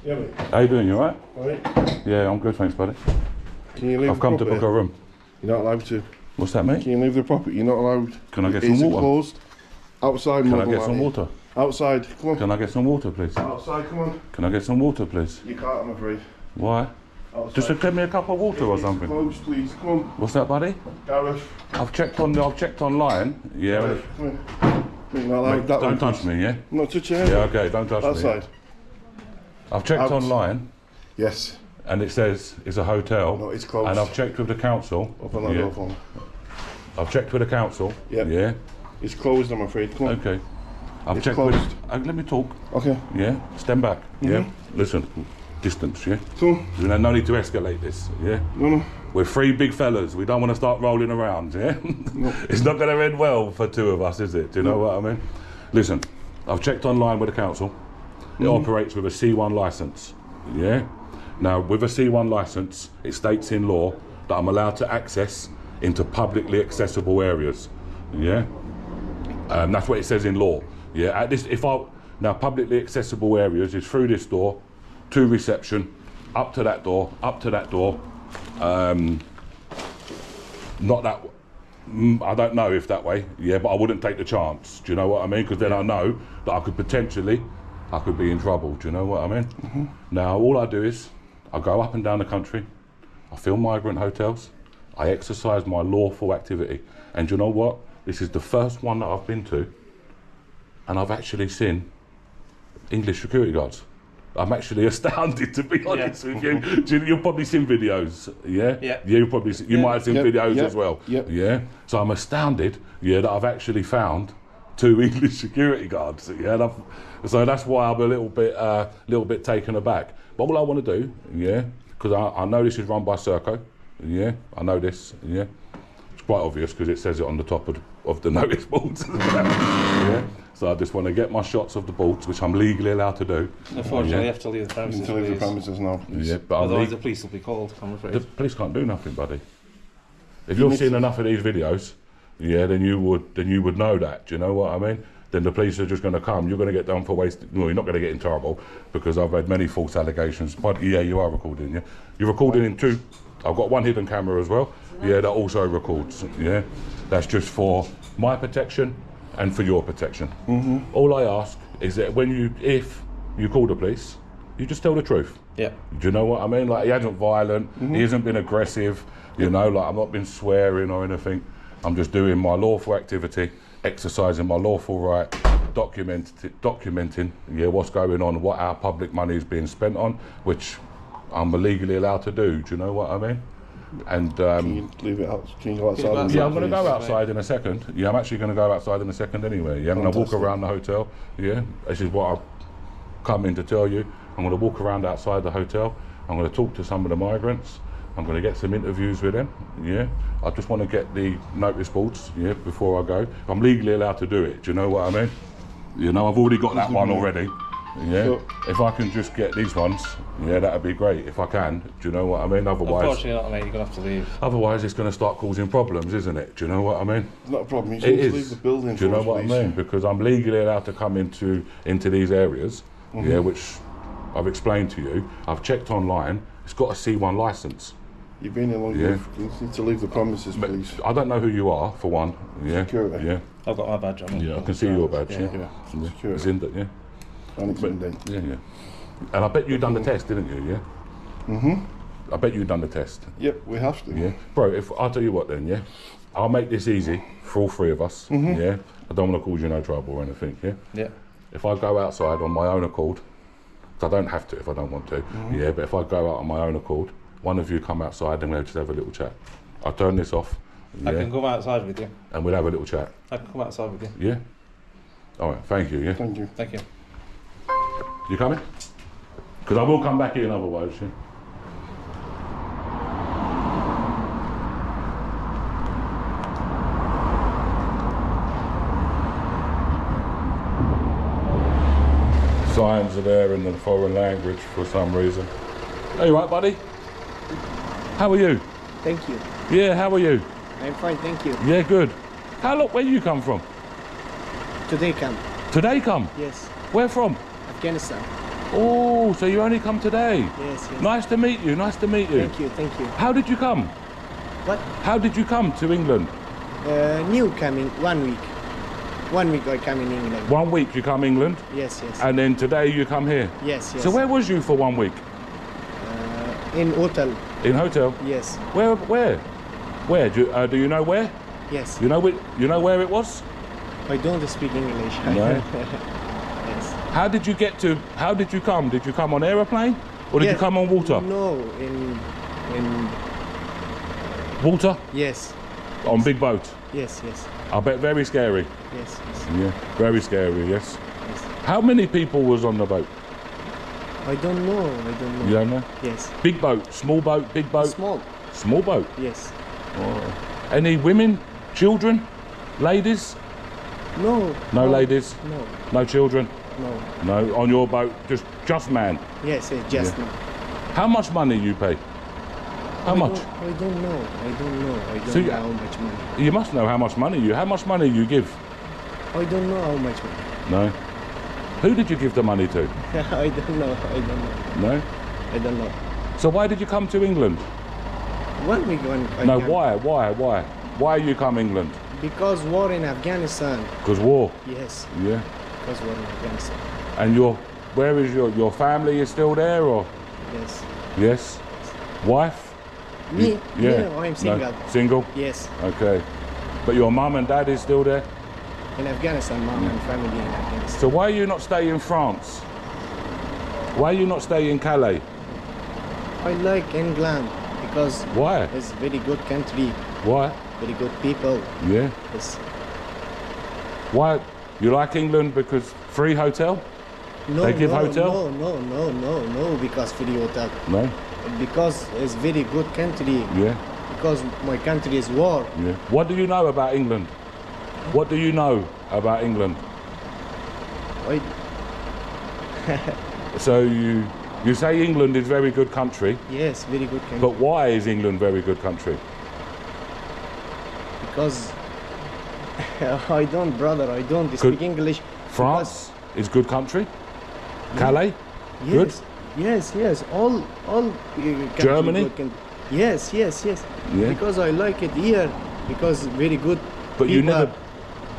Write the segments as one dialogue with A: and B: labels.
A: Yeah, mate.
B: How you doing? You alright?
A: Alright.
B: Yeah, I'm good, thanks, buddy.
A: Can you leave
B: I've
A: the
B: come to
A: property?
B: book a room.
A: You're not allowed to.
B: What's that, mate?
A: Can you leave the property? You're not allowed.
B: Can I get
A: It
B: some
A: is
B: water?
A: Enclosed. Outside,
B: Can I get some water?
A: Outside, come on.
B: Can I get some water, please?
A: Outside, come on.
B: Can I get some water, please?
A: You can't, I'm afraid.
B: Why?
A: Outside.
B: Just to give me a cup of water or
A: It's
B: something.
A: closed, please. Come on.
B: What's that, buddy?
A: Gareth.
B: I've checked online. Yeah.
A: Gareth, come on. You're not allowed
B: Mate,
A: that
B: don't
A: one,
B: touch
A: please.
B: me, yeah?
A: I'm not touching
B: Yeah,
A: anything.
B: okay, don't touch me.
A: Outside.
B: I've checked
A: Out.
B: online
A: Yes.
B: and it says it's a hotel.
A: No, it's closed.
B: And I've checked with the council.
A: Open that door for me.
B: I've checked with the council.
A: Yep.
B: Yeah.
A: It's closed, I'm afraid. Come on.
B: Okay. I've
A: It's
B: checked
A: closed.
B: with. Let me talk.
A: Okay.
B: Yeah. Stand back. Yeah. Listen. Distance. Yeah.
A: Come on.
B: No need to escalate this. Yeah.
A: No.
B: We're three big fellas. We don't want to start rolling around. Yeah.
A: No.
B: It's not going to end well for two of us, is it? Do you know what I mean? Listen. I've checked online with the council. It operates with a C1 license. Yeah. Now, with a C1 license, it states in law that I'm allowed to access into publicly accessible areas. Yeah. That's what it says in law. Yeah. Now, publicly accessible areas is through this door, to reception, up to that door, not that. I don't know if that way. Yeah, but I wouldn't take the chance. Do you know what I mean? Because then I know that I could be in trouble. Do you know what I mean? Now, all I do is I go up and down the country. I film migrant hotels. I exercise my lawful activity. And do you know what? This is the first one that I've been to, and I've actually seen English security guards. I'm actually astounded, to be honest with you. You've probably seen videos, yeah?
C: Yeah.
B: You might have seen videos as well.
A: Yep.
B: Yeah. So I'm astounded, yeah, that I've actually found 2 English security guards. Yeah. So that's why I'm a little bit taken aback. But all I want to do, yeah, because I know this is run by Serco. Yeah. I know this. Yeah. It's quite obvious because it says it on the top of the notice boards. Yeah. So I just want to get my shots of the boats, which I'm legally allowed to do.
C: Unfortunately, you have to leave the premises.
A: You need to leave the premises now, please.
B: Yeah, but
C: Otherwise, the police will be called, I'm afraid.
B: the police can't do nothing, buddy. If you've seen enough of these videos, yeah, then you would know that. Do you know what I mean? Then the police are just going to come. You're going to get done for wasting. Well, you're not going to get in trouble because I've had many false allegations. But yeah, you are recording. Yeah, you're recording in 2. I've got 1 hidden camera as well. Yeah, that also records. Yeah, that's just for my protection and for your protection. All I ask is that if you call the police, you just tell the truth.
C: Yeah.
B: Do you know what I mean? Like, he hasn't violent, he hasn't been aggressive, you know, like I've not been swearing or anything. I'm just doing my lawful activity, exercising my lawful right, documenting, yeah, what's going on, what our public money is being spent on, which I'm legally allowed to do. Do you know what I mean? And
A: Can you leave it out? Can you go outside?
B: yeah, I'm going to go outside in a second. Yeah, I'm actually going to go outside in a second anyway. Yeah, I'm going to walk around the hotel. Yeah, this is what I've come in to tell you. I'm going to walk around outside the hotel. I'm going to talk to some of the migrants. I'm going to get some interviews with them. Yeah, I just want to get the notice boards. Yeah, before I go. I'm legally allowed to do it. Do you know what I mean? You know, I've already got that one already. Yeah,
A: Sure.
B: if I can just get these ones, yeah, that'd be great. If I can, do you know what I mean? Otherwise,
C: Unfortunately not, mate, you're going to have to leave.
B: Otherwise, it's going to start causing problems, isn't it? Do you know what I mean?
A: It's not a problem. You just
B: It
A: need to
B: is.
A: leave the building.
B: Do you
A: for
B: know
A: us,
B: what
A: please.
B: I mean? Because I'm legally allowed to come into these areas, yeah, which I've explained to you. I've checked online. It's got a C1 license.
A: You've been here long
B: Yeah.
A: enough. You need to leave the premises,
B: But
A: please.
B: I don't know who you are, for one. Yeah.
A: Security.
B: Yeah.
C: I've got my badge on.
B: Yeah. I can see your badge. Yeah.
A: Yeah.
B: Yeah.
A: Security.
B: It's in there. Yeah.
A: And it's in there.
B: Yeah. Yeah. And I bet you done the test, didn't you? Yeah. I bet you done the test.
A: Yep, we have to.
B: Yeah, bro. If I'll tell you what, then, yeah, I'll make this easy for all 3 of us. Yeah, I don't want to cause you no trouble or anything. Yeah.
C: Yeah.
B: If I go outside on my own accord, 'cause I don't have to if I don't want to. Yeah, but if I go out on my own accord, one of you come outside and we'll just have a little chat. I'll turn this off.
C: I
B: Yeah,
C: can come outside with you.
B: and we'll have a little chat.
C: I can come outside with you.
B: Yeah. All right. Thank you. Yeah.
A: Thank you.
C: Thank you.
B: You coming? Because I will come back in otherwise. Yeah. Signs are there in the foreign language for some reason. Are you right, buddy? How are you?
D: Thank you.
B: Yeah, how are you?
D: I'm fine, thank you.
B: Yeah, good. Where you come from?
D: Today come.
B: Today come?
D: Yes.
B: Where from?
D: Afghanistan.
B: Oh, so you only come today?
D: Yes, yes.
B: Nice to meet you. Nice to meet you.
D: Thank you, thank you.
B: How did you come?
D: What?
B: How did you come to England?
D: New coming, 1 week. 1 week I come in England.
B: 1 week you come England,
D: Yes, yes.
B: and then today you come here.
D: Yes, yes.
B: So where was you for 1 week?
D: In hotel.
B: In hotel?
D: Yes,
B: Where? Where? Do you know where?
D: yes.
B: You know where it was?
D: I don't speak English.
B: No.
D: Yes.
B: How did you get to? How did you come? Did you come on aeroplane, or did you
D: Yeah.
B: come on water?
D: No, in
B: Water?
D: yes,
B: On big boat?
D: yes, yes,
B: I bet very scary.
D: yes, yes,
B: Yeah, very scary. Yes.
D: yes.
B: How many people was on the boat?
D: I don't know. I don't know.
B: You don't know?
D: Yes.
B: Big boat, small boat, big boat,
D: Small.
B: small boat.
D: Yes.
B: Oh. Any women, children, ladies?
D: No.
B: No ladies,
D: No.
B: no children.
D: No.
B: No, on your boat, just man.
D: Yes, yes, just
B: Yeah.
D: no.
B: How much money you pay? How much?
D: I don't know. I don't know. I don't
B: So you-
D: know how much money.
B: You must know how much money you. How much money you give?
D: I don't know how much money.
B: No. Who did you give the money to?
D: I don't know. I don't know.
B: No.
D: I don't know.
B: So why did you come to England?
D: 1 week when I
B: No.
D: came.
B: Why? Why you come England?
D: Because war in Afghanistan.
B: Because war.
D: Yes.
B: Yeah.
D: Because war in Afghanistan.
B: And where is your family is still there or?
D: Yes.
B: Yes. Wife?
D: Me?
B: Yeah.
D: No, I'm single.
B: Single?
D: Yes.
B: Okay. But your mum and dad is still there?
D: In Afghanistan, mom and family in Afghanistan.
B: So why you not stay in France? Why you not stay in Calais?
D: I like England because
B: Why?
D: it's very good country,
B: Why?
D: very good people.
B: Yeah.
D: It's,
B: Why? You like England because free hotel?
D: no,
B: They give
D: no,
B: hotel?
D: no, because free hotel.
B: No?
D: Because it's very good country.
B: Yeah.
D: Because my country is war.
B: Yeah. What do you know about England? What do you know about England?
D: I,
B: So you say England is very good country,
D: yes, very good country.
B: but why is England very good country?
D: Because I don't speak English.
B: France is good country? Calais? Good?
D: Yes. All country
B: Germany?
D: good country. Yes.
B: Yeah.
D: Because I like it here. Because very good.
B: But you never-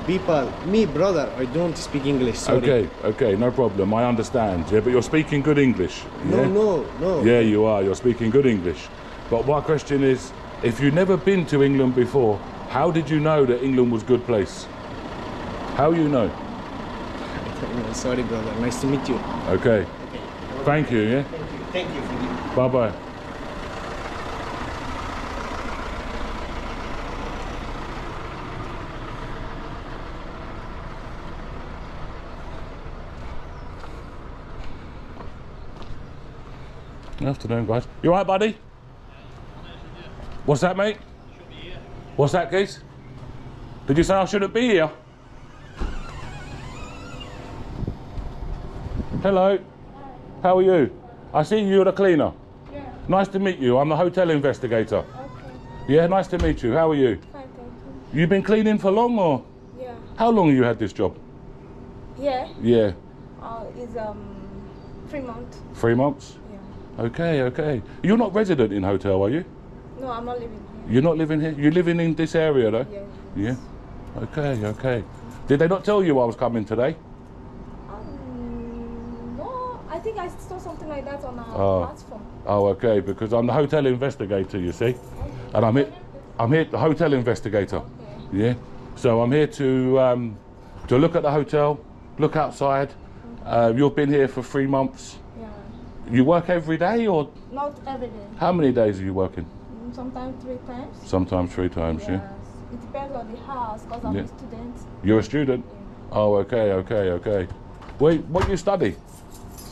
D: People, me brother, I don't speak English. Sorry.
B: Okay, no problem. I understand. Yeah, but you're speaking good English. Yeah?
D: No.
B: Yeah, you are. You're speaking good English. But my question is, if you've never been to England before, how did you know that England was a good place? How you know?
D: Sorry, brother. Nice to meet you.
B: Okay. Thank you, yeah?
D: Thank you for you.
B: Bye-bye. Good afternoon, guys. You all right, buddy? What's that, mate? What's that, Keith? Did you say I shouldn't be here? Hello. How are you? I see you're the cleaner.
E: Yeah,
B: Nice to meet you. I'm the hotel investigator.
E: okay.
B: Yeah, nice to meet you. How are you?
E: Fine, thank
B: You've been cleaning for long or?
E: you. Yeah.
B: How long have you had this job?
E: Yeah.
B: Yeah,
E: Is 3 months.
B: 3 months?
E: Yeah.
B: Okay. You're not resident in hotel, are you?
E: No, I'm not living here.
B: You're not living here? You're living in this area though?
E: Yeah.
B: Yeah. Okay. Did they not tell you I was coming today?
E: No, I think I saw something like that on our
B: Oh.
E: platform.
B: Oh, okay, because I'm the hotel investigator, you see. And I'm here, the hotel investigator.
E: Okay.
B: Yeah. So I'm here to look at the hotel, look outside. You've been here for 3 months.
E: Yeah.
B: You work every day or
E: Not every day.
B: how many days are you working?
E: Sometimes 3 times.
B: Sometimes 3 times, yeah.
E: Yes. It depends on the house because I'm
B: Yeah.
E: a student.
B: You're a student?
E: Yeah.
B: Oh, okay. Wait, what do you study?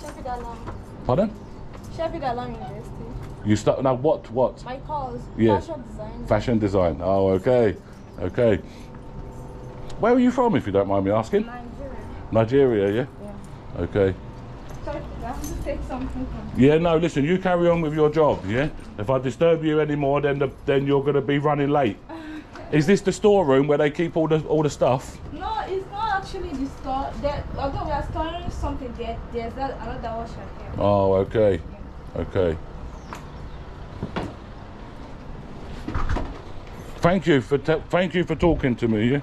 E: Sheffield Alam.
B: Pardon?
E: Sheffield Alam University.
B: You start now what?
E: My course,
B: Yeah.
E: fashion design.
B: Fashion design. Oh, okay. Where are you from, if you don't mind me asking?
E: Nigeria.
B: Nigeria, yeah?
E: Yeah.
B: Okay.
E: Sorry, I have to take something from
B: Yeah, no, listen, you carry on with your job, yeah? If I disturb you anymore, then you're going to be running late. Is this the storeroom where they keep all the stuff?
E: No, it's not actually the store. Although we are storing something there. There's another washer here.
B: Oh, okay.
E: Yeah.
B: Okay. Thank you for talking to me. Yeah.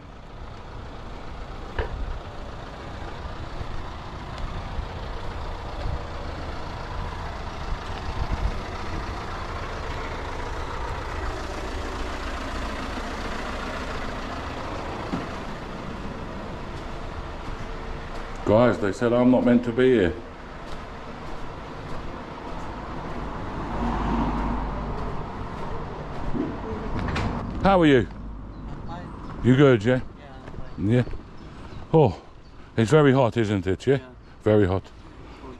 B: Guys, they said I'm not meant to be here. How are you?
F: Fine.
B: You good, yeah?
F: Yeah, fine.
B: Yeah. Oh, it's very hot, isn't it? Yeah?
F: Yeah.
B: Very hot.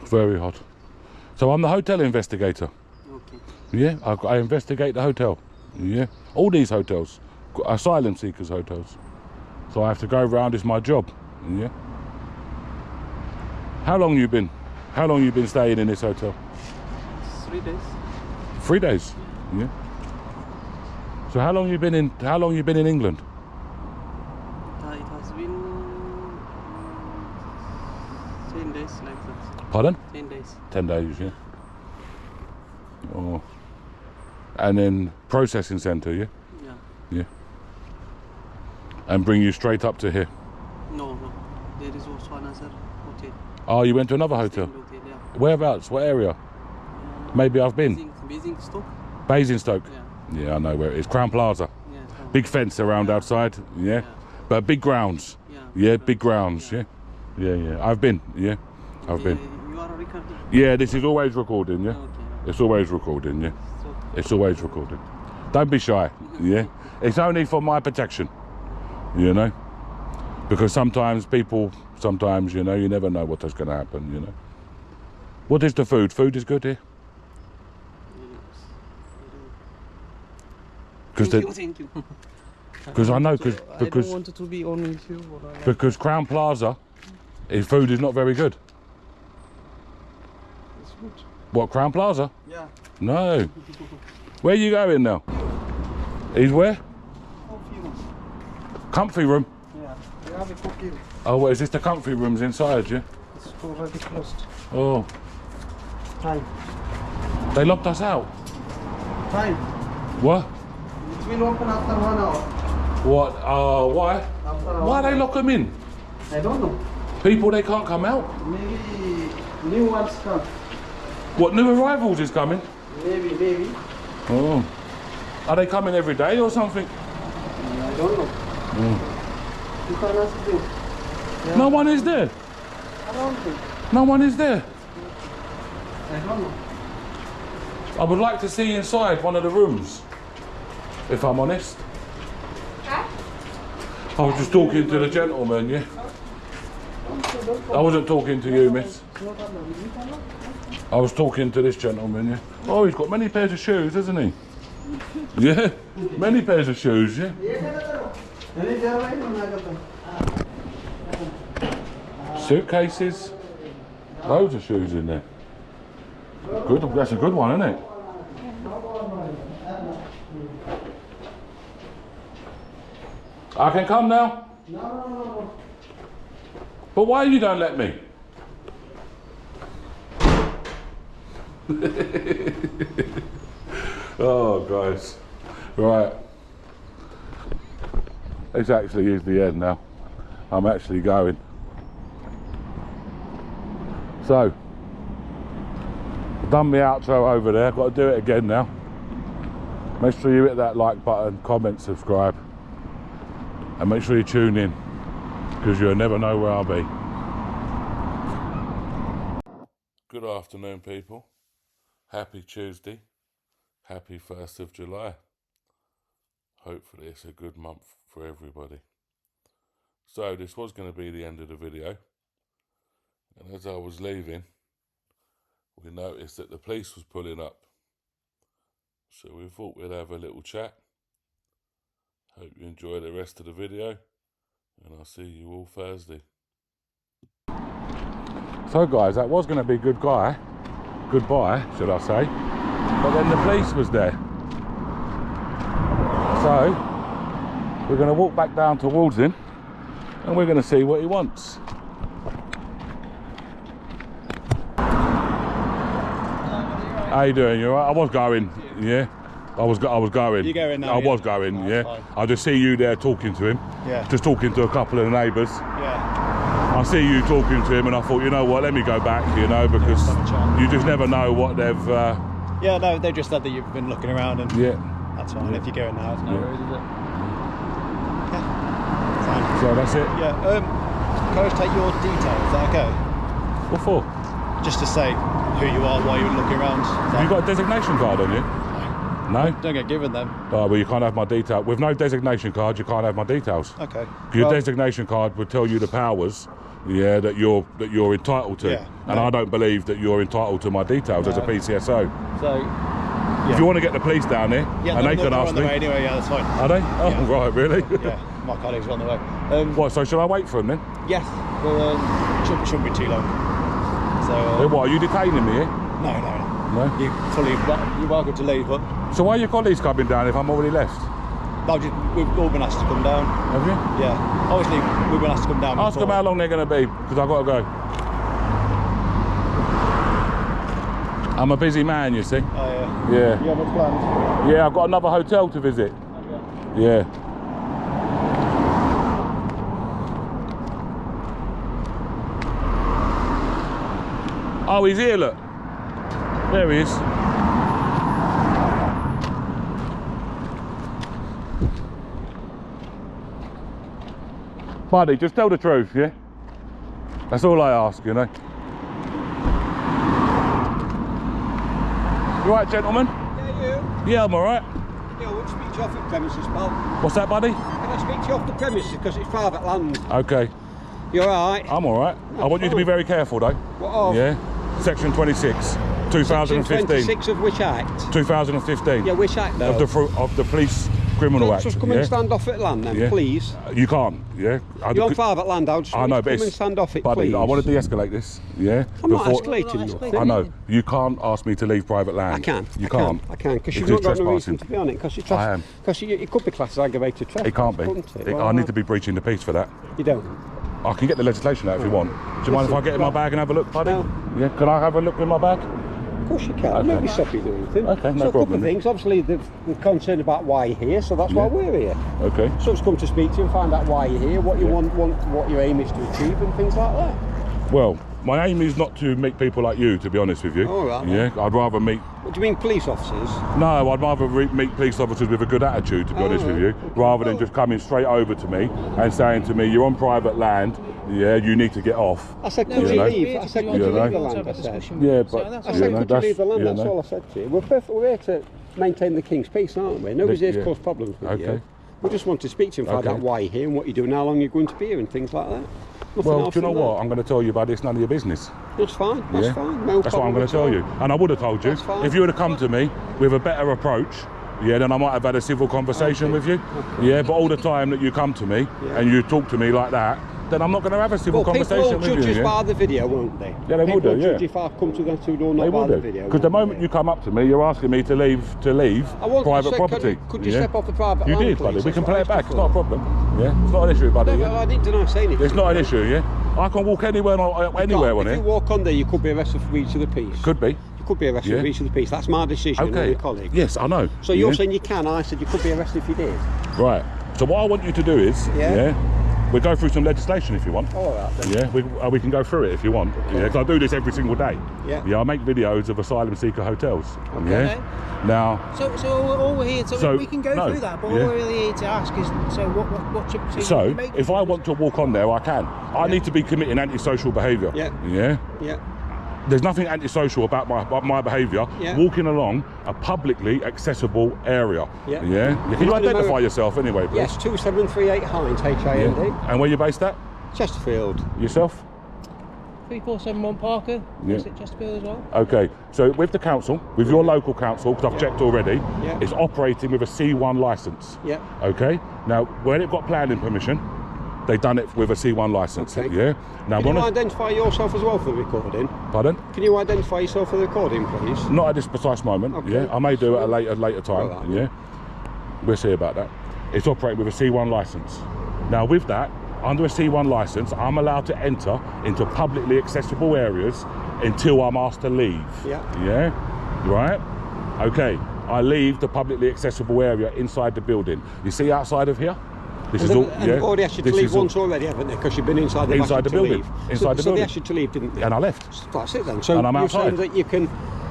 B: Very hot. So I'm the hotel investigator.
F: Okay.
B: Yeah, I investigate the hotel. Yeah. All these hotels. Asylum seekers hotels. So I have to go around, it's my job. Yeah. How long you been staying in this hotel?
F: 3 days.
B: 3 days. Yeah. So how long you been in England?
F: It has been 10 days like that.
B: Pardon?
F: 10 days.
B: 10 days, yeah. Oh. And then processing centre, yeah?
F: Yeah.
B: Yeah. And bring you straight up to here.
F: No. There is also another hotel.
B: Oh, you went to another hotel?
F: Same hotel, yeah.
B: Whereabouts? What area? Maybe I've been.
F: Basingstoke?
B: Basingstoke?
F: Yeah.
B: Yeah, I know where it is. Crown Plaza.
F: Yeah.
B: Big fence around outside, yeah?
F: Yeah.
B: But big grounds.
F: Yeah.
B: Yeah, big grounds, yeah? Yeah. I've been, yeah? I've been.
F: You are recording?
B: Yeah, this is always recording, yeah?
F: Okay.
B: It's always recording, yeah?
F: So,
B: It's always recording. Don't be shy, yeah? It's only for my protection, you know? Because sometimes, you know, you never know what is going to happen, you know? What is the food? Food is good here?
F: thank you.
B: Because I know,
F: I don't
B: because
F: want to be on with you. Or like
B: because Crown Plaza, his food is not very good.
F: it's good.
B: What, Crown Plaza?
F: Yeah.
B: No. Where are you going now? He's where? Comfy room.
F: Yeah. We have a cooking.
B: Oh, what is this? The comfy room's inside, yeah?
F: It's already closed.
B: Oh,
F: Time.
B: they locked us out.
F: Time.
B: What?
F: It will open after 1 hour.
B: What? Why?
F: After
B: Why they lock them in?
F: I don't know.
B: People, they can't come out.
F: Maybe new ones come.
B: What, new arrivals is coming?
F: Maybe.
B: Oh. Are they coming every day or something?
F: I don't know. You can ask them. Yeah.
B: No one is there.
F: I don't think.
B: No one is there.
F: I don't know.
B: I would like to see inside one of the rooms, if I'm honest.
E: Huh?
B: I was just talking to the gentleman, yeah? I wasn't talking to you, miss. I was talking to this gentleman, yeah? Oh, he's got many pairs of shoes, hasn't he? Yeah, many pairs of shoes, yeah? Suitcases, loads of shoes in there. Good, that's a good one, isn't it? I can come now? No. But why you don't let me? Oh, guys. Right. This actually is the end now. I'm actually going. So, I've done my outro over there. Got to do it again now. Make sure you hit that like button, comment, subscribe. And make sure you tune in, because you'll never know where I'll be. Good afternoon, people. Happy Tuesday. Happy 1st of July. Hopefully it's a good month for everybody. So this was going to be the end of the video. And as I was leaving, we noticed that the police was pulling up. So we thought we'd have a little chat. Hope you enjoy the rest of the video, and I'll see you all Thursday. So guys, that was going to be goodbye, should I say, but then the police was there. So, we're going to walk back down towards him, and we're going to see what he wants. How you doing? You alright? I was going, yeah. I was going.
G: You going now,
B: I
G: yeah?
B: was going,
G: Oh,
B: yeah.
G: fine.
B: I just see you there talking to him.
G: Yeah.
B: Just talking to a couple of the neighbours.
G: Yeah.
B: I see you talking to him and I thought, you know what, let me go back, you know, because
G: have a chat.
B: you just never know what they've...
G: Yeah, no, they just said that you've been looking around and
B: yeah.
G: that's fine. If you're going now, it's no
B: Yeah.
G: worries, is it? Fine.
B: So that's it.
G: Yeah, can I just take your details? Is that okay?
B: What for?
G: Just to say who you are while you're looking around.
B: Have you got a designation card on you? No?
G: Don't get given them.
B: Oh, well, you can't have my details. With no designation card, you can't have my details.
G: Okay.
B: Your
G: Well,
B: designation card would tell you the powers, yeah, that you're entitled to.
G: Yeah,
B: And
G: no.
B: I don't believe that you're entitled to my details as a
G: No.
B: PCSO.
G: So,
B: If you want to get the police down here,
G: yeah,
B: and they
G: they're
B: can ask
G: on the way
B: me.
G: anyway. Yeah, that's fine.
B: Are they? Oh,
G: Yeah.
B: right, really?
G: Yeah, my colleagues are on the way.
B: What, so shall I wait for them then?
G: Yes, well, shouldn't be too long. So,
B: Then what, are you detaining me here?
G: no.
B: No?
G: You're welcome to leave, but
B: So why are your colleagues coming down if I'm already left?
G: we've all been asked to come down.
B: Have you?
G: Yeah, obviously we've been asked to come down.
B: Ask them
G: before.
B: how long they're going to be, because I've got to go. I'm a busy man, you see.
G: Oh, yeah.
B: Yeah.
G: You have much planned?
B: Yeah, I've got another hotel to visit. Yeah. Oh, he's here, look. There he is. Buddy, just tell the truth, yeah? That's all I ask, you know. You right, gentlemen?
F: Yeah, you.
B: Yeah, I'm all right.
F: Yeah, I want to speak to you off the premises, pal.
B: What's that, buddy?
F: Can I speak to you off the premises because it's private land?
B: Okay,
F: You alright?
B: I'm all right. I want you to be very careful, though.
F: What of?
B: Yeah. Section 26, 2015.
F: 26 of which act?
B: 2015.
F: Yeah, which act though?
B: Of the Police Criminal Act.
F: Just come
B: yeah?
F: and stand off at land then,
B: Yeah.
F: please.
B: You can't, yeah.
F: You're on private land, I'll just
B: I know, but
F: come and stand off it,
B: buddy,
F: please.
B: I want to de-escalate this, yeah.
F: I'm not escalating nothing.
B: I know. You can't ask me to leave private land.
F: I can.
B: You can't.
F: I can, because
B: It's
F: you've not got no
B: trespassing.
F: reason to be on it. Because
B: I am.
F: Because it could be classed as aggravated trespass.
B: It can't be.
F: couldn't it?
B: I need to be breaching the peace for that.
F: You don't?
B: I can get the legislation out if you want. Do you mind if I get in my bag and have a look, buddy?
F: No.
B: Yeah. Can I have a look in my bag?
F: Of course you can.
B: Okay.
F: Nobody stop you doing anything.
B: Okay, no
F: so a couple
B: problem
F: of
B: then.
F: things. Obviously, we're concerned about why you're here, so that's why
B: Yeah.
F: we're here.
B: Okay.
F: So it's come to speak to you and find out why you're here, what you
B: Yeah.
F: want, what your aim is to achieve, and things like that.
B: Well, my aim is not to meet people like you, to be honest with you.
F: All right,
B: Yeah.
F: then.
B: I'd rather meet.
F: What do you mean, police officers?
B: No, I'd rather meet police officers with a good attitude, to be honest with you, rather than just coming straight over to me and saying to me, "You're on private land. Yeah, you need to get off."
F: I said,
B: No,
F: could
B: you
F: you
B: know.
F: leave? I said,
B: You
F: could you
B: know.
F: leave the land? I said.
B: Yeah, but
F: I
B: you
F: said,
B: know,
F: could you leave the land?
B: you
F: That's
B: know.
F: all I said to you. We're here to maintain the King's peace, aren't we? Nobody's here to
B: Yeah.
F: cause problems with
B: Okay.
F: you. We just want to speak to you and find
B: Okay.
F: out why you're here and what you're doing, how long you're going to be here, and things like that. Nothing
B: Well,
F: else
B: do you know
F: than that.
B: what? I'm going to tell you, buddy. It's none of your business.
F: That's fine. That's
B: Yeah?
F: fine. No
B: That's what I'm
F: problem
B: going
F: at
B: to tell
F: all.
B: you. And I would have told you
F: That's fine.
B: if you would have come to me with a better approach. Yeah, then I might have had a civil conversation
F: Okay.
B: with you. Yeah, but all the time that you come to me
F: Yeah.
B: and you talk to me like that, then I'm not going to have a civil
F: Well, people
B: conversation
F: will
B: with
F: judge
B: you.
F: us
B: Yeah?
F: by the video, won't they?
B: Yeah, they will
F: People
B: do, yeah.
F: judge if I come to them to do or
B: They
F: not by
B: will
F: the
B: do.
F: video.
B: Because the
F: won't
B: moment
F: they?
B: you come up to me, you're asking me to leave
F: I want-
B: private
F: I said,
B: property.
F: could you
B: yeah?
F: step off the private
B: You
F: land,
B: did, buddy.
F: please?
B: We can
F: That's
B: play
F: what
B: it
F: I
B: back.
F: asked
B: It's not a
F: for.
B: problem. Yeah, it's not an issue, buddy.
F: No,
B: yeah?
F: but I didn't deny saying it.
B: It's not an issue, yeah? I can walk anywhere anywhere on
F: If you
B: it.
F: walk on there, you could be arrested for breach of the peace.
B: Could be.
F: You could be arrested
B: Yeah.
F: for breach of the peace. That's my decision, not
B: Okay.
F: your colleague.
B: Yes, I know.
F: So you're
B: Yeah?
F: saying you can, I said you could be arrested if you did.
B: Right. So what I want you to do is,
F: Yeah.
B: we go through some legislation if you want.
F: All right then.
B: Yeah, we can go through it if you want. Yeah, because I do this every single day.
F: Yeah.
B: Yeah, I make videos of asylum seeker hotels.
F: Okay.
B: Yeah. Now,
H: So all we're here to,
B: So,
H: we can go
B: no,
H: through that, but
B: yeah.
H: all we're really here to ask is, so what you
B: so
H: make
B: if I want to walk on there, I can. I need to be committing antisocial behaviour.
F: Yeah.
B: Yeah.
F: Yeah.
B: There's nothing antisocial about my behaviour.
F: Yeah.
B: Walking along a publicly accessible area.
F: Yeah.
B: Yeah. Can you
F: Not in
B: identify
F: Ameri-
B: yourself anyway, please?
F: Yes, 2738 Hines, H-I-N-D.
B: Yeah. And where you based at?
F: Chesterfield.
B: Yourself?
H: 3471 Parker,
B: Yeah.
H: is it Chesterfield as well?
B: Okay, so with the council, with your local council, because I've checked already,
F: Yeah.
B: it's operating with a C1 licence.
F: Yeah.
B: Okay, now when it got planning permission, they done it with a C1 licence.
F: Okay.
B: Yeah. Now,
F: Can you
B: one
F: identify yourself as well for the recording?
B: pardon?
F: Can you identify yourself for the recording, please?
B: Not at this precise moment.
F: Okay.
B: Yeah, I may do it at a later time.
F: Alright.
B: Yeah, we'll see about that. It's operating with a C1 licence. Now, with that, under a C1 licence, I'm allowed to enter into publicly accessible areas until I'm asked to leave.
F: Yeah.
B: Yeah. right? Okay, I leave the publicly accessible area inside the building. You see outside of here? This is all,
I: And they've already asked you to
B: this
I: leave
B: is all-
I: once already, haven't they? Because you've been inside the
B: Inside the building. Inside the
I: So
B: building.
I: they asked you to leave, didn't they?
B: And I left.
I: That's it then. So
B: And I'm
I: you're saying
B: outside.
I: that you can...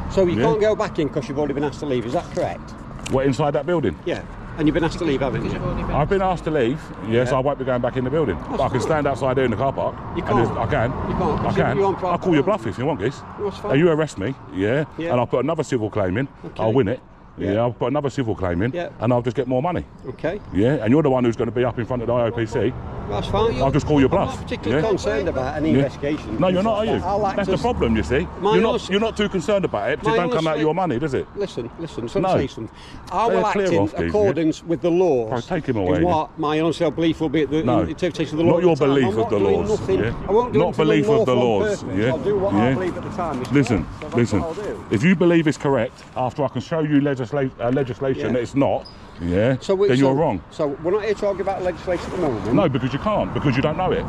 I: So you
B: Yeah.
I: can't go back in because you've already been asked to leave, is that correct?
B: What, inside that building?
I: Yeah. And you've been asked to leave, haven't you?
B: I've been asked to leave, yes, I won't be going back in the building. But I can stand outside there in the car park.
I: You
B: and
I: can't.
B: I can.
I: You can't,
B: I
I: 'cause
B: can.
I: you're on
B: I'll
I: private
B: call your
I: land.
B: bluff if you want, Giz.
I: That's fine.
B: And you arrest me,
I: Yeah.
B: and I'll put another civil claim in.
I: Okay.
B: I'll win it.
I: Yeah.
B: Yeah, I'll put another civil claim in,
I: Yeah.
B: and I'll just get more money.
I: Okay.
B: Yeah, and you're the one who's going to be up in front of the IOPC.
I: That's fine.
B: I'll just call your
I: I'm
B: bluff.
I: not particularly
B: Yeah.
I: concerned about any
B: Yeah.
I: investigation.
B: No, you're not, are you?
I: I'll act
B: That's the
I: as-
B: problem, you see.
I: My honest-
B: You're not too concerned about it, because it
I: My
B: don't come out
I: honestly-
B: your money, does it?
I: Listen, so
B: No.
I: let me say something. I will
B: Yeah,
I: act
B: clear
I: in
B: off, Giz, yeah.
I: accordance with the laws.
B: Right, take him away.
I: In what my honest belief will be at the
B: No.
I: interpretation of the law.
B: Not your
I: at the time.
B: belief
I: I'm
B: of
I: not
B: the
I: doing
B: laws,
I: Nothing.
B: yeah.
I: I won't do
B: Not
I: anything
B: belief of the
I: unlawful on
B: laws,
I: purpose.
B: yeah.
I: I'll do what
B: Yeah.
I: I believe at the time. is
B: Listen,
I: correct. So that's
B: listen.
I: what I'll do.
B: If you believe it's correct, after I can show you legislation
I: Yeah.
B: that it's not, yeah,
I: So
B: then you're wrong.
I: So we're not here to argue about legislation at the moment.
B: No, because you can't, because you don't know it.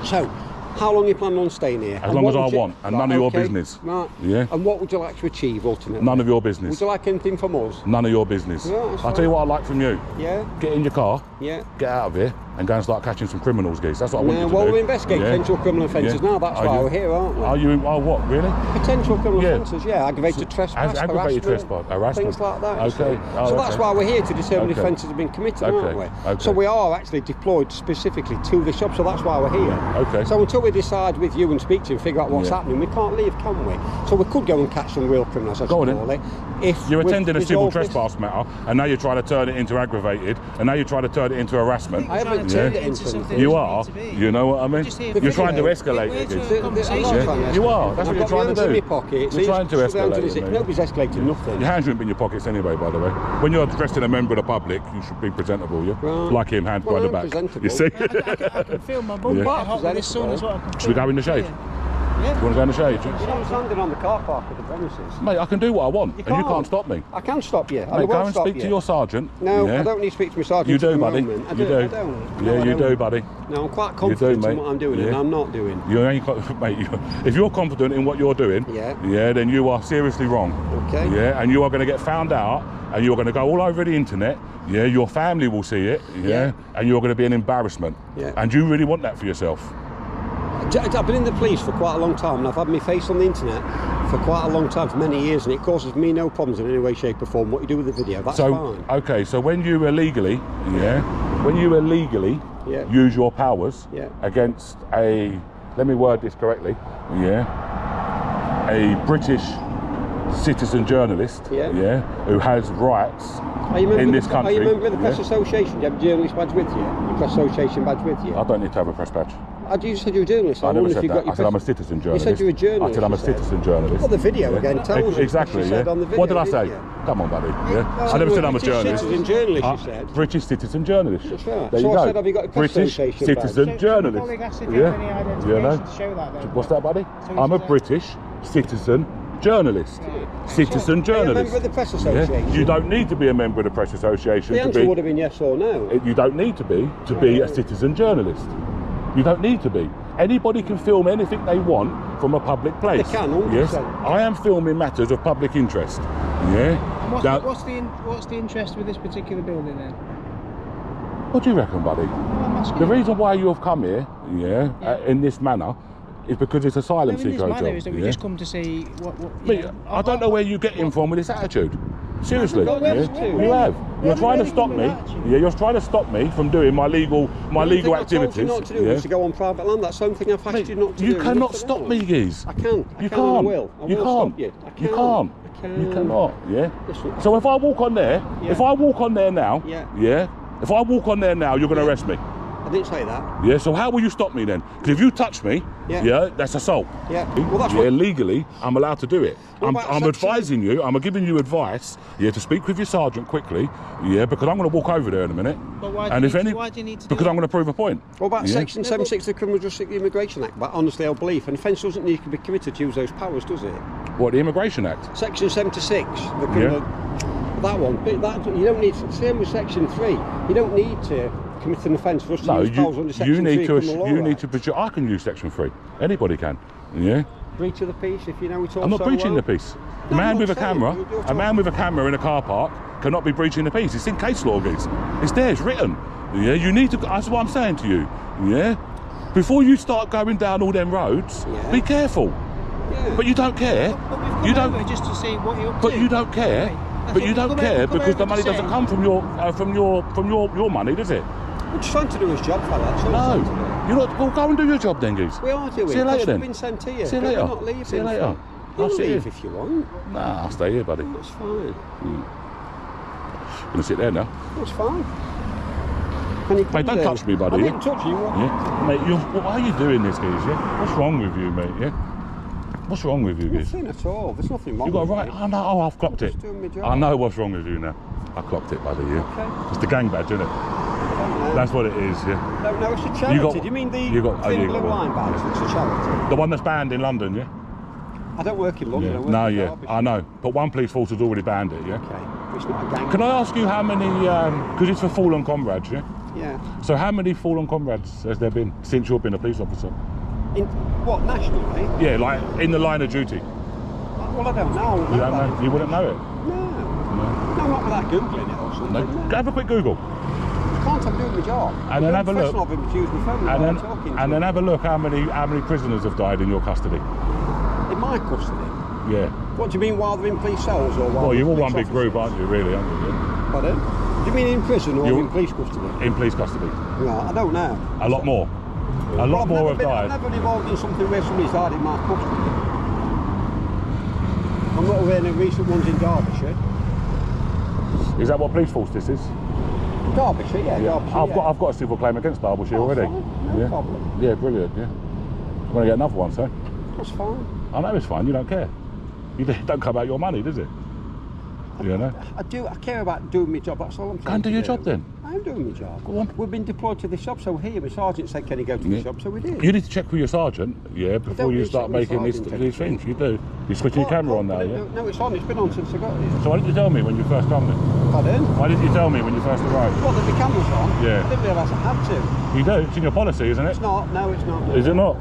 I: So, how long are you planning on staying here?
B: As
I: And
B: long
I: what
B: as I
I: would you-
B: want, and
I: Right,
B: none of your
I: okay,
B: business.
I: Right.
B: Yeah.
I: And what would you like to achieve ultimately?
B: None of your
I: Would
B: business.
I: you like anything from us?
B: None of your business.
I: Yeah, that's
B: I'll
I: fine.
B: tell you what I'd like from you.
I: Yeah.
B: Get in your car,
I: Yeah.
B: get out of here, and go and start catching some criminals, Geese. That's what I want
I: No,
B: you to
I: well,
B: do.
I: we investigate
B: Yeah.
I: potential criminal offences
B: Yeah.
I: now. That's
B: Are
I: why
B: you-
I: we're here, aren't we?
B: Are you? Oh, what? Really?
I: Potential criminal
B: Yeah.
I: offences, yeah. Aggravated trespass,
B: Aggravated
I: harassment,
B: harassment.
I: things like that.
B: Okay.
I: you see.
B: Oh,
I: So that's
B: okay.
I: why we're here to determine if
B: Okay.
I: offences have been committed,
B: Okay.
I: aren't we?
B: Okay.
I: So we are actually deployed specifically to this job, so that's why we're here.
B: Okay.
I: So until we decide with you and speak to you and figure out what's
B: Yeah.
I: happening, we can't leave, can we? So we could go and catch some real criminals, as
B: Go
I: you
B: on
I: call
B: then.
I: it. If
B: You're
I: we've
B: attending a civil
I: resolved this-
B: trespass matter, and now you're trying to turn it into aggravated, and now you're trying to turn it into harassment.
I: I haven't
B: Yeah.
I: turned it into something.
B: You are. You know what I mean?
H: Just here
B: You're
H: for
B: trying to
H: video.
B: escalate
H: We're
B: it.
H: to
B: Geese.
H: a
I: I'm not
H: conversation.
I: trying to
B: You
I: escalate.
B: are. That's what
I: I've
B: you're
I: got
B: trying
I: my
B: to
I: hands in
B: do.
I: my pockets.
B: You're trying to
I: Shove my hands
B: escalate
I: in
B: it,
I: his-
B: mate.
I: Nobody's escalated nothing.
B: Your hands shouldn't be in your pockets anyway, by the way. When you're dressed in a member of the public, you should be presentable, yeah?
I: Right.
B: Like him, hands
I: Well,
B: by the
I: I'm
B: back.
I: presentable.
B: You see?
H: I can feel my bum
B: Yeah.
H: getting hot with this sun as well. I can
B: Should we
H: feel
B: go in the
H: it.
B: shade?
H: Yeah.
B: You want to go in the shade?
I: You're not standing on the car park of the premises.
B: Mate, I can do what I want, and you
I: can't.
B: can't stop me.
I: I can stop you. I
B: Mate,
I: will
B: go and
I: stop
B: speak
I: you.
B: to your sergeant.
I: No,
B: yeah?
I: I don't need to speak to my sergeant.
B: You
I: at
B: do,
I: the
B: buddy.
I: moment. I
B: You
I: do.
B: do.
I: I don't.
B: Yeah,
I: No, I
B: you
I: don't.
B: do, buddy.
I: No, I'm quite
B: You
I: confident
B: do,
I: in
B: mate.
I: what I'm doing, and
B: Yeah.
I: I'm not doing.
B: You ain't, mate. If you're confident in what you're doing,
I: Yeah.
B: then you are seriously wrong.
I: Okay.
B: Yeah, and you are going to get found out, and you're going to go all over the internet. Yeah, your family will see it. Yeah, and you're going to be an embarrassment.
I: Yeah.
B: And do you really want that for yourself?
I: I've been in the police for quite a long time, and I've had my face on the internet for quite a long time, for many years, and it causes me no problems in any way, shape, or form. What you do with the video, that's
B: So,
I: fine.
B: okay, so when you illegally,
I: Yeah.
B: use your powers
I: Yeah.
B: against let me word this correctly, a British citizen journalist,
I: Yeah.
B: who has rights
I: Are you a member
B: in
I: of
B: this
I: the-
B: country.
I: Are you a member of the Press
B: yeah.
I: Association? Do you have a journalist badge with you? Your Press Association badge with you?
B: I don't need to have a press badge.
I: You said you were a journalist.
B: I never
I: wonder if
B: said
I: you
B: that.
I: got your
B: I said I'm a
I: press-
B: citizen
I: You
B: journalist.
I: said you were a journalist.
B: I said I'm a
I: you said.
B: citizen journalist.
I: Well, the video again tells us
B: Exactly,
I: what you
B: yeah.
I: said on the video,
B: What did I say?
I: didn't you?
B: Come on, buddy. Yeah.
H: well,
B: I never said I'm a
I: British
B: journalist.
I: citizen journalist, you said.
B: British citizen journalist.
I: That's right.
B: There
I: So
B: you
I: I
B: go.
I: said, have you got a press
B: British
I: association
B: citizen
I: badge?
B: journalist.
H: Colleague asked if you have any identification
B: You know?
H: to show that then.
B: What's that, buddy?
H: So
B: I'm a
H: he's a-
B: British citizen journalist. Citizen
I: Are you a
B: journalist.
I: member of the Press
B: Yeah.
I: Association?
B: You don't need to be a member of the Press Association
I: The
B: to
I: answer
B: be.
I: would have been yes or no.
B: You don't need to be a citizen journalist. You don't need to be. Anybody can film anything they want from a public place.
I: They can, 100%.
B: Yes, I am filming matters of public interest. Yeah.
H: And
B: Now,
H: what's the interest with this particular building then?
B: what do you reckon, buddy?
H: Well, I'm asking
B: The
H: you.
B: reason why you have come here, in this manner, is because it's asylum
H: No, in this
B: seeker
H: manner
B: job.
H: is that we just come to see what
B: Mate, I don't know where you get him from with this attitude. Seriously,
I: got
B: yeah?
I: this too.
B: You have. You're
H: haven't
B: trying to
H: really
B: stop
H: come
B: me.
H: with attitude.
B: Yeah, you're trying to stop me from doing my legal activities.
I: I told you not to do was to go on private land. That's something I've asked you not to do.
B: You cannot
I: nothing
B: stop
I: else.
B: me, Giz.
I: I can. I
B: You
I: can and I
B: can't.
I: will. I
B: You
I: will
B: can't.
I: stop you. I
B: You
I: can.
B: can't.
I: I can.
B: You cannot. Yeah.
I: Listen.
B: So if I walk on there,
I: Yeah.
B: if I walk on there now,
I: Yeah.
B: if I walk on there now, you're going to arrest me.
I: I didn't say that.
B: Yeah. So how will you stop me then? Because if you touch me,
I: Yeah.
B: that's assault.
I: Yeah. Well, that's what.
B: Legally, I'm allowed to do it.
I: What
B: I'm
I: about section-
B: advising you, I'm giving you advice, to speak with your sergeant quickly, because I'm going to walk over there in a minute.
H: But why do
B: and
H: you
B: if
H: need
B: any,
H: to- why do you need to do
B: because
H: that?
B: I'm going to prove a point.
I: What about
B: Yeah.
I: Section 76 of the Criminal Justice Immigration Act? But honestly, I believe an offence doesn't need to be committed to use those powers, does it?
B: What, the Immigration Act?
I: Section 76, the criminal. That one. But that you don't need. Same with Section 3. You don't need to commit an offence for us to
B: No,
I: use powers under Section 3
B: you need to.
I: Criminal Law
B: You need
I: Act.
B: to. I can use Section 3. Anybody can. Yeah.
I: breach of the peace if you know it's all
B: I'm not
I: so
B: breaching
I: low?
B: the peace.
I: No,
B: A man
I: I'm
B: with a
I: not saying.
B: camera,
I: You're
B: a man with a camera in a car park cannot be breaching the peace. It's in case law, guys. It's there, it's written. Yeah, you need to, that's what I'm saying to you. Yeah? Before you start going down all them roads,
I: Yeah.
B: be careful.
I: Yeah.
B: But you don't care.
H: But we've come
B: You don't.
H: over just to see what you're up
B: But
H: to.
B: you don't care.
H: Right. That's
B: But
H: what
B: you don't
H: we've
B: care
H: come
B: because the
H: over
B: money
H: to
B: doesn't
H: say.
B: come from your money, does it?
I: We're just trying to do his job, fella. That's all
B: No.
I: we're trying to do.
B: You're not. Well, go and do your job then, geez.
I: We are doing.
B: See you later
I: Because
B: then.
I: We've been sent here.
B: See you
I: but
B: later.
I: We're not leaving.
B: See you later.
I: You
B: I'll see
I: leave
B: you.
I: if you want.
B: Nah, I'll stay here, buddy.
I: That's fine.
B: Gonna sit there now.
I: That's fine. Can you come
B: Mate, don't
I: there?
B: touch me, buddy.
I: I
B: yeah?
I: didn't touch you.
B: Yeah, mate. Why are you doing this, guys? Yeah. What's wrong with you, mate? Yeah. What's wrong with you, guys?
I: Nothing at all. There's nothing wrong.
B: You got
I: with
B: right.
I: it.
B: I know. Oh, I've clocked it.
I: Just doing my job.
B: I know what's wrong with you now. I clocked it, buddy. Yeah.
I: Okay.
B: It's the gang badge, isn't it? That's what it is. Yeah.
I: No, it's a charity.
B: got-
I: Do you mean the
B: you got- oh,
I: thin
B: you got
I: blue
B: one.
I: line badge? It's a charity.
B: The one that's banned in London. Yeah.
I: I don't work in London. I work
B: No,
I: in
B: yeah.
I: Derbyshire.
B: I know. But one police force has already banned it. Yeah.
I: Okay. It's not a gang.
B: Can I ask you how many? Because it's for fallen comrades. Yeah.
I: Yeah.
B: So how many fallen comrades has there been since you've been a police officer?
I: In what nationally?
B: Yeah, like in the line of duty.
I: Well, I don't know.
B: You don't know? You wouldn't know it.
I: No, not without googling it or something.
B: No. Have a quick Google,
I: Can't. I'm doing my job.
B: and then have a look,
I: Of him to use my phone while I'm talking to
B: and then
I: him.
B: have a look how many prisoners have died in your custody.
I: In my custody.
B: Yeah.
I: What do you mean while they're in police cells or while?
B: Well,
I: they're
B: you're all
I: police
B: one big
I: officers?
B: group, aren't you? Really, aren't you? Yeah?
I: Pardon? Do you mean in prison or
B: You're-
I: in police custody?
B: In police custody,
I: No, I don't know.
B: a lot more. A lot
I: I've
B: more
I: never
B: have
I: been,
B: died.
I: I've never been involved in something where somebody's died in my custody. I'm not aware of any recent ones in Derbyshire.
B: Is that what police force this is?
I: Derbyshire, yeah, Derbyshire.
B: I've got a civil claim against Derbyshire
I: Oh,
B: already.
I: fine, no
B: yeah.
I: problem.
B: Yeah, brilliant. Yeah. I'm gonna get another one, so.
I: That's fine.
B: I know it's fine. You don't care. You don't come out your money, does it? You know.
I: I do. I care about doing my job. That's all I'm
B: Go
I: trying
B: and do
I: to
B: your job then.
I: I'm doing my job.
B: Go on.
I: We've been deployed to this job, so here, my sergeant said, "Can you go to this
B: Yeah.
I: job?" So we did.
B: You need to check with your sergeant, yeah, before
I: don't
B: you
I: need to
B: start
I: check with
B: making
I: the
B: these
I: sergeant,
B: things. You do. You're switching your camera on now, yeah?
I: No, it's on. It's been on since I got here.
B: So why didn't you tell me when you first come then?
I: Pardon?
B: Why didn't you tell me when you first arrived?
I: What, that the camera's on?
B: Yeah.
I: I didn't realise I had to.
B: You do. It's in your policy, isn't it?
I: It's not. No, it's not.
B: Is it not?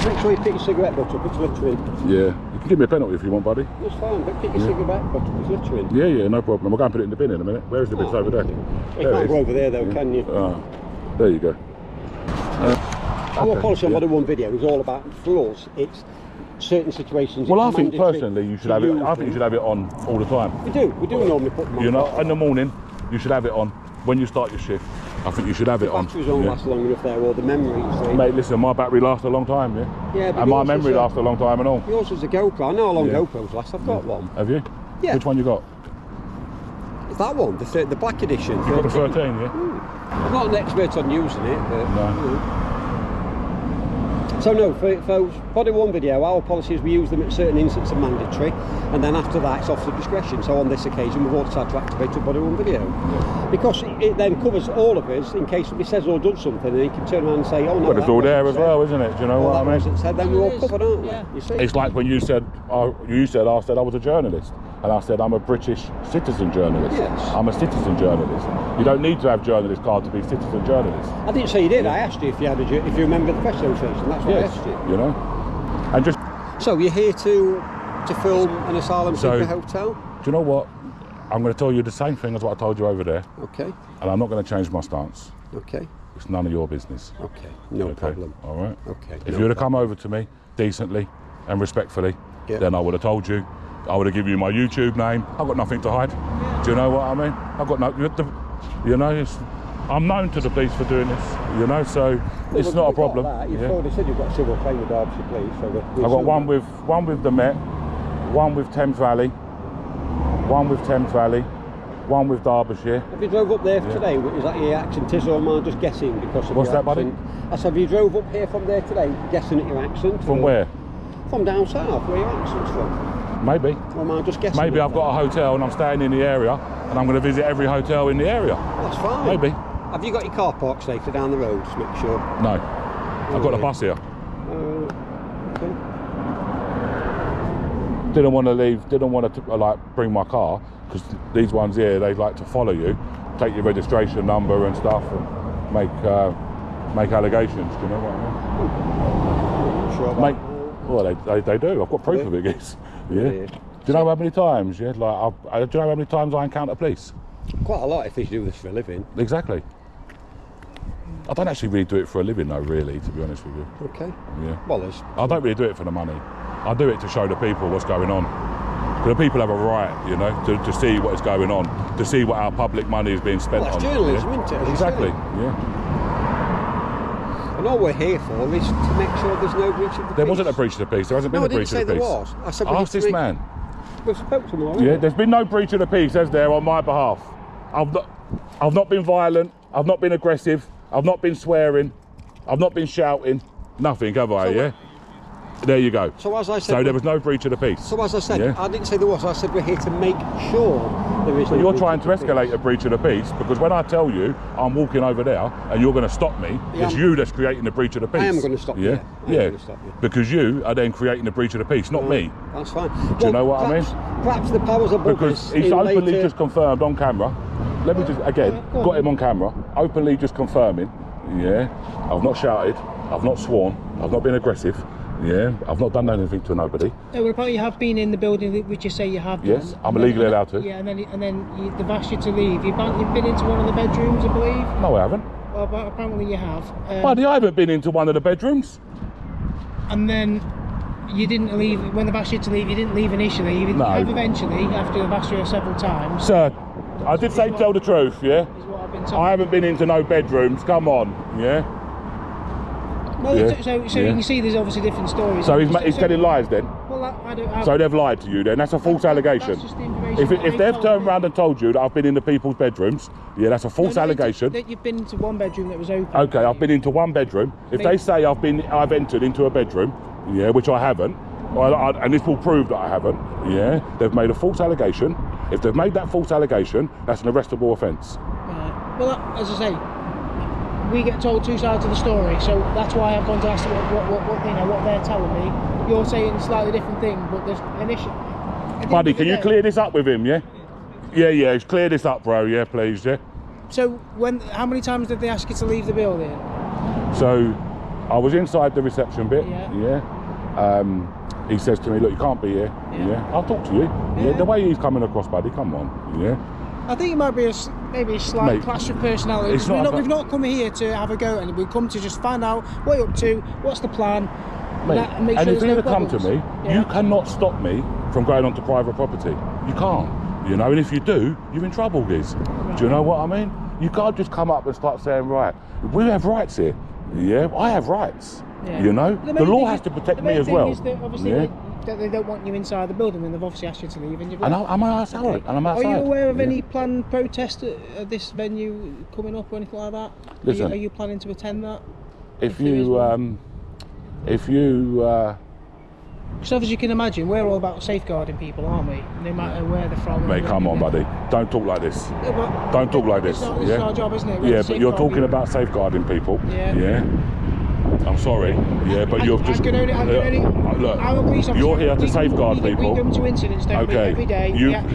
I: Make sure you pick your cigarette butt up. It's littering.
B: Yeah. You can give me a penalty if you want, buddy.
I: It's fine, but pick your cigarette butt up. It's littering.
B: Yeah, yeah, no problem. I'll go and put it in the bin in a minute. Where is the bin? It's over there.
I: You
B: There it
I: can't
B: is.
I: go over there though, can you?
B: Ah, there you go.
I: Our
B: okay,
I: policy on
B: yeah.
I: Body One Video is all about, for us, it's certain situations.
B: Well, I
I: it's
B: think
I: mandatory
B: personally you should
I: to
B: have it.
I: use
B: I think you
I: them.
B: should have it on all the time.
I: We do normally put them on.
B: You know, in the morning you should have it on when you start your shift. I think you should have it on.
I: Batteries don't
B: yeah.
I: last long enough there, or the memory, you see.
B: Mate, listen, my battery lasts a long time, yeah?
I: Yeah, but
B: And my
I: yours
B: memory
I: is a-
B: lasts a long time and all.
I: Yours is a GoPro. I know how long
B: Yeah.
I: GoPros last. I've got one.
B: Have you?
I: Yeah.
B: Which one you got?
I: It's that one, the black edition.
B: You got the 13, yeah?
I: I'm not an expert on using it, but...
B: No.
I: You know. So no, for Body One Video, our policy is we use them at certain instances are mandatory, and then after that it's officer discretion. So on this occasion we've also had to activate a Body One Video. Because it then covers all of us in case somebody says or does something, and you can turn around and say, oh no,
B: Well, it's
I: that
B: all there as
I: wasn't
B: well, isn't it? Do you know
I: said.
B: what
I: Well,
B: I
I: that
B: mean?
I: wasn't said, then we're all
H: It is.
I: covered, aren't we?
H: Yeah.
I: You see?
B: It's like when you said, I said I was a journalist, and I said I'm a British citizen journalist.
I: Yes.
B: I'm a citizen journalist. You don't need to have journalist card to be citizen journalist.
I: I didn't say you did, I asked you if you had if you remember the press association, that's what I
B: Yes,
I: asked you.
B: you know. And just,
I: So you're here to film an asylum
B: So-
I: seeker hotel?
B: do you know what? I'm going to tell you the same thing as what I told you over there,
I: Okay,
B: and I'm not going to change my stance.
I: okay,
B: It's none of your business.
I: okay, no
B: Okay?
I: problem.
B: All right.
I: Okay.
B: If
I: no
B: you would have
I: problem.
B: come over to me decently and respectfully,
I: Yeah.
B: then I would have told you. I would have given you my YouTube name. I've got nothing to hide. Do you know what I mean? I've got no. You know, I'm known to the police for doing this. You know, so
I: Well,
B: it's
I: look,
B: not a
I: you've got
B: problem.
I: that. You've
B: Yeah.
I: already said you've got a civil claim with Derbyshire Police. So
B: I've got one with the Met, one with Thames Valley, one with Thames Valley, one with Derbyshire.
I: Have you drove up there
B: Yeah.
I: today? Is that your accent? Is or am I just guessing because of
B: What's
I: your
B: that, buddy?
I: accent? I said, have you drove up here from there today, guessing at your accent?
B: From
I: or-
B: where?
I: From down south, where your accent's from.
B: Maybe.
I: Or am I just guessing?
B: Maybe
I: at
B: I've got a hotel and I'm staying in the area, and I'm going to visit every hotel in the area.
I: that? That's fine.
B: Maybe.
I: Have you got your car park safely down the road? Just make sure.
B: No. I've got a
I: yeah.
B: bus here.
I: Okay.
B: Didn't want to leave, didn't want to like bring my car, because these ones here, they like to follow you, take your registration number and stuff, and make make allegations. Do you know what I
I: I'm sure
B: mean?
I: about
B: Make, well, they do. I've got proof of it, guys. Yeah.
I: Yeah.
B: Do you know how many times? Yeah, like do you know how many times I encounter police?
I: quite a lot if they do this for a living.
B: Exactly. I don't actually really do it for a living though, really, to be honest with you.
I: Okay.
B: Yeah.
I: Well, there's...
B: I don't really do it for the money. I do it to show the people what's going on. The people have a right, you know, to see what is going on, to see what our public money is being spent
I: Well, it's
B: on.
I: journalism,
B: yeah?
I: isn't it?
B: Exactly,
I: It's
B: yeah.
I: And all we're here for is to make sure there's no breach of the peace.
B: There wasn't a breach of the peace. There hasn't been
I: No,
B: a breach
I: I
B: of the
I: didn't
B: peace.
I: say there was. I said we
B: Ask
I: need to
B: this
I: make-
B: man.
I: We've spoken to him already.
B: Yeah, there's been no breach of the peace, has there, on my behalf. I've not been violent. I've not been aggressive. I've not been swearing. I've not been shouting. Nothing, have I?
I: So
B: yeah. There you go.
I: So as I said...
B: So there was no breach of the peace.
I: So as I said,
B: Yeah.
I: I didn't say there was. I said we're here to make sure there is
B: But
I: no
B: you're
I: breach
B: trying
I: of
B: to
I: the
B: escalate
I: peace.
B: a breach of the peace because when I tell you I'm walking over there and you're going to stop me,
I: Yeah,
B: it's
I: I'm-
B: you that's creating the breach of the peace.
I: I am going to stop you.
B: Yeah,
I: I am
B: yeah.
I: gonna stop you.
B: Because you are then creating the breach of the peace, not me.
I: That's fine.
B: Do you know what I mean?
I: Perhaps the powers above
B: Because
I: us
B: he's
I: in
B: openly
I: later...
B: just confirmed on camera. Let me just again
H: Go on.
B: got him on camera, openly just confirming. Yeah, I've not shouted, I've not sworn, I've not been aggressive. Yeah, I've not done anything to nobody.
H: Well, apparently you have been in the building which you say you have done.
B: Yes, I'm
H: And then-
B: legally allowed to.
H: Yeah, and then they've asked you to leave. You've been into one of the bedrooms, I believe.
B: No, I haven't.
H: Well, apparently you have.
B: Buddy, I haven't been into one of the bedrooms.
H: And then you didn't leave when they've asked you to leave. You didn't leave initially. You
B: No.
H: have eventually, after they've asked you several times.
B: Sir, I did say tell the truth, yeah?
H: Is what I've been told.
B: I haven't been into no bedrooms, come on, yeah?
H: Well,
B: Yeah.
H: so
B: Yeah.
H: you can see there's obviously different stories.
B: So he's telling lies then?
H: Well, I don't.
B: So they've lied to you then? That's a false allegation.
H: That's just the information that
B: If
H: they
B: they've
H: told
B: turned
H: me.
B: around and told you that I've been into people's bedrooms, yeah, that's a false
H: No,
B: allegation.
H: That you've been into one bedroom that was open.
B: Okay, I've been into one bedroom. If they say I've entered into a bedroom, yeah, which I haven't, and this will prove that I haven't, yeah, they've made a false allegation. If they've made that false allegation, that's an arrestable offence.
H: Right. Well, as I say, we get told two sides of the story, so that's why I've gone to ask them what they're telling me. You're saying a slightly different thing, but there's an issue.
B: Buddy, can you clear this up with him, yeah? Yeah, clear this up, bro, yeah, please, yeah?
H: So, how many times did they ask you to leave the building?
B: So, I was inside the reception bit,
H: Yeah.
B: He says to me, look, you can't be here,
H: Yeah.
B: yeah? I'll talk to you, yeah?
H: Yeah.
B: The way he's coming across, buddy, come on, yeah?
H: I think it might be maybe a slight
B: Mate,
H: clash of personalities.
B: it's not about-
H: We've not come here to have a go, and we've come to just find out what you're up to, what's the plan,
B: Mate,
H: and make
B: and
H: sure
B: if
H: there's
B: you're
H: no
B: going to come to
H: problems.
B: me,
H: Yeah.
B: you cannot stop me from going onto private property. You can't, you know, and if you do, you're in trouble, Giz. Do you know what I mean? You can't just come up and start saying, right, we have rights here. Yeah, I have rights.
H: Yeah.
B: You know,
H: The
B: the
H: main
B: law
H: thing
B: has
H: is-
B: to protect
H: the
B: me
H: main
B: as
H: thing
B: well.
H: is that obviously
B: Yeah.
H: that they don't want you inside the building, and they've obviously asked you to leave. And you've
B: And
H: left.
B: I'm outside.
H: Okay.
B: And I'm
H: Are
B: outside.
H: you aware of
B: Yeah.
H: any planned protest at this venue coming up or anything like that?
B: Listen.
H: Are you planning to attend that?
B: If
H: there is
B: you,
H: one? So as you can imagine, we're all about safeguarding people, aren't we? No matter where they're from.
B: mate, come on, buddy, don't talk like this.
H: Yeah, but
B: Don't talk like this.
H: It's
B: yeah.
H: our job, isn't it? We're
B: Yeah,
H: to
B: but you're
H: safeguard
B: talking
H: people.
B: about safeguarding people.
H: Yeah.
B: Yeah. I'm sorry. Yeah, but you're just.
H: I can only,
B: look,
H: I'm a police officer.
B: you're here to
H: We-
B: safeguard
H: we
B: people.
H: come to incidents, don't we,
B: Okay,
H: every day.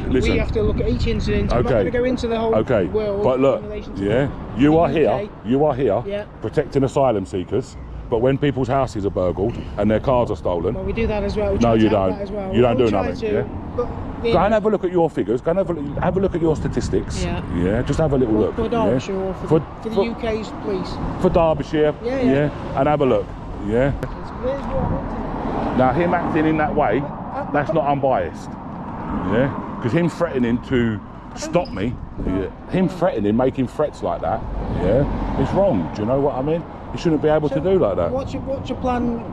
B: listen.
H: We have to look at each incident. I'm not
B: Okay.
H: going to go into the whole
B: Okay,
H: world
B: but look,
H: in relation to
B: yeah,
H: the
B: you are
H: UK.
B: here. You are here
H: Yeah.
B: protecting asylum seekers. But when people's houses are burgled and their cars are stolen,
H: Well, we do that as well. We
B: No,
H: try to
B: you
H: help
B: don't.
H: that as well.
B: You don't
H: We
B: do
H: try
B: nothing,
H: to,
B: yeah?
H: But,
B: go and have a look at your figures. Go and have a look at your statistics.
H: Yeah.
B: Just have a little look.
H: For Derbyshire
B: yeah?
H: or for the UK's police.
B: For Derbyshire.
H: Yeah.
B: And have a look. Yeah.
H: Where's what?
B: Now him acting in that way, that's not unbiased. Yeah. Because him threatening to stop me, him threatening, making threats like that, yeah, it's wrong. Do you know what I mean? You shouldn't be able to do like that.
H: What's your plan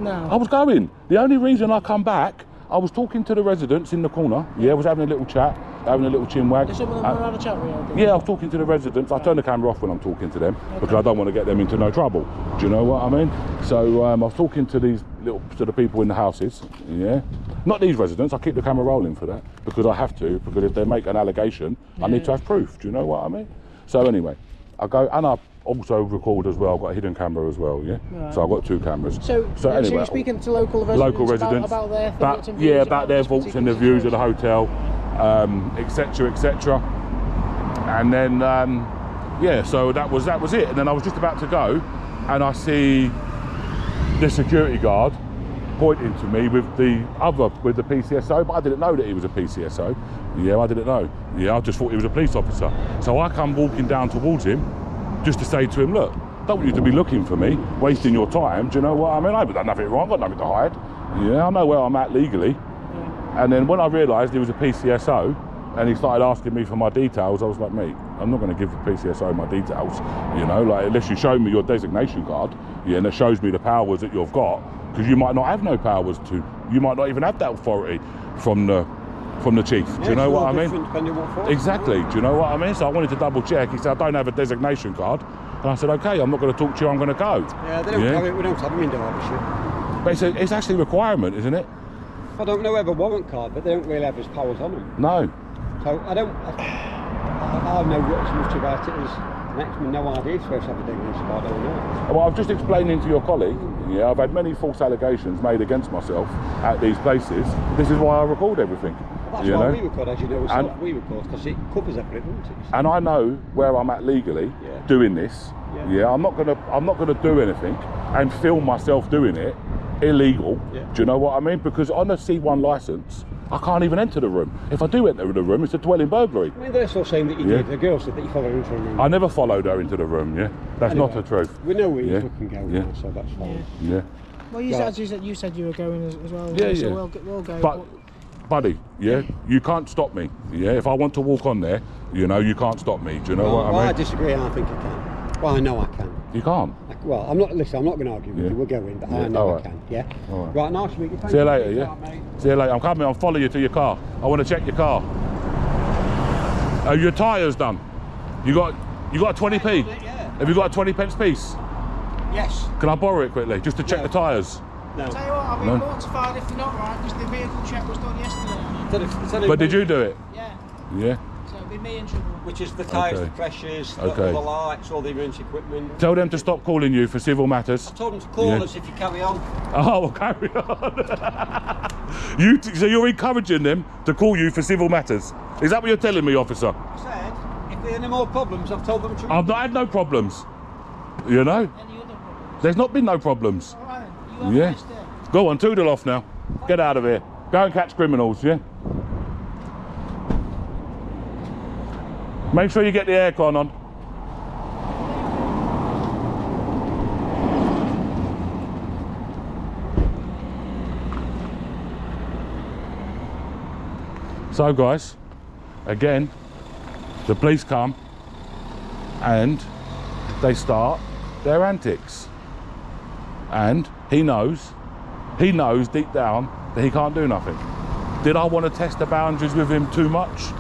H: now?
B: I was going. The only reason I come back, I was talking to the residents in the corner. Yeah, I was having a little chat, having a little chinwag.
H: Does someone want to have a chat with you?
B: Yeah, I was talking to the residents. I turn the camera off when I'm talking to them because I don't want to get them into no trouble. Do you know what I mean? So I was talking to the people in the houses. Yeah, not these residents. I keep the camera rolling for that because I have to. Because if they make an allegation, I need to have proof. Do you know what I mean? So anyway, I go and I also record as well. I've got a hidden camera as well. Yeah,
H: Right.
B: so I've got two cameras.
H: So
B: anyway,
H: you're speaking to local residents, about their thoughts and views
B: about their
H: this
B: thoughts and the
H: particular
B: views of the hotel, etc., etc. And then, yeah, so that was it. And then I was just about to go, and I see the security guard pointing to me with the PCSO, but I didn't know that he was a PCSO. Yeah, I didn't know. Yeah, I just thought he was a police officer. So I come walking down towards him just to say to him, look, don't want you to be looking for me, wasting your time. Do you know what I mean? I haven't done nothing wrong, I've got nothing to hide. Yeah, I know where I'm at legally. And then when I realised he was a PCSO and he started asking me for my details, I was like, mate, I'm not going to give the PCSO my details, you know, like unless you show me your designation card, yeah, and it shows me the powers that you've got, because you might not have no powers to, you might not even have that authority from the chief. Do you know what I mean? Exactly. Do you know what I mean? So I wanted to double check. He said, I don't have a designation card. And I said, okay, I'm not going to talk to you, I'm going to go.
I: Yeah, they don't have it, we don't have them in Derbyshire.
B: But it's actually a requirement, isn't it?
I: I don't know, have a warrant card, but they don't really have his powers on them.
B: No.
I: So I know as much about it as the next man, no idea if supposed to have a designation card, I don't know.
B: Well, I've just explained to your colleague, yeah, I've had many false allegations made against myself at these places. This is why I record everything.
I: Well, that's why we record, as you know, we record, because it covers everything, doesn't it?
B: And I know where I'm at legally doing this. Yeah, I'm not gonna do anything and film myself doing it illegal. Do you know what I mean? Because on a C1 licence, I can't even enter the room. If I do enter the room, it's a dwelling burglary.
I: I mean, they're still saying that you did. The girl said that you followed her into the room.
B: I never followed her into the room. Yeah, that's not the truth.
I: We know where you're looking going now, so that's fine.
B: Yeah.
H: Well, you said you were going as well.
B: Yeah,
H: so
B: yeah.
H: We'll go.
B: But, buddy, you can't stop me. Yeah, if I want to walk on there, you know, you can't stop me. Do you know what I mean?
I: I disagree. I think you can. Well, I know I can.
B: You can't.
I: Well, I'm not going to argue with you. We're going, but I know I can. Yeah. Right, nice to meet you.
B: See you later. Yeah. See you later. I'm coming. I'll follow you to your car. I want to check your car. Are your tyres done? You got a 20p? Have you got a 20 pence piece?
I: Yes.
B: Can I borrow it quickly just to check the tyres?
H: No. I'll tell you what, I'll be mortified if you're not right, because the vehicle check was done yesterday.
B: But did you do it?
H: Yeah.
B: Yeah.
H: So it'll be me in trouble.
I: Which is the tyres, the pressures, all the lights, all the emergency equipment.
B: Tell them to stop calling you for civil matters.
I: I told them to call us if you carry on.
B: Oh, well, carry on. So you're encouraging them to call you for civil matters? Is that what you're telling me, officer?
I: I said, if there are any more problems, I've told them to...
B: I've not had no problems. You know?
H: Any other problems?
B: There's not been no problems.
H: All right, then. You have a nice day.
B: Go on, toodle off now. Get out of here. Go and catch criminals, yeah? Make sure you get the aircon on. So guys, again, the police come and they start their antics. And he knows deep down that he can't do nothing. Did I want to test the boundaries with him too much?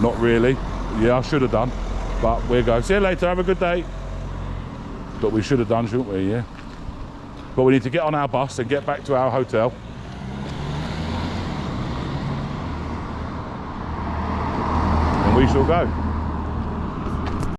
B: Not really. Yeah, I should have done, but we'll go. See you later, have a good day. But we should have done, shouldn't we, yeah? But we need to get on our bus and get back to our hotel. And we shall go.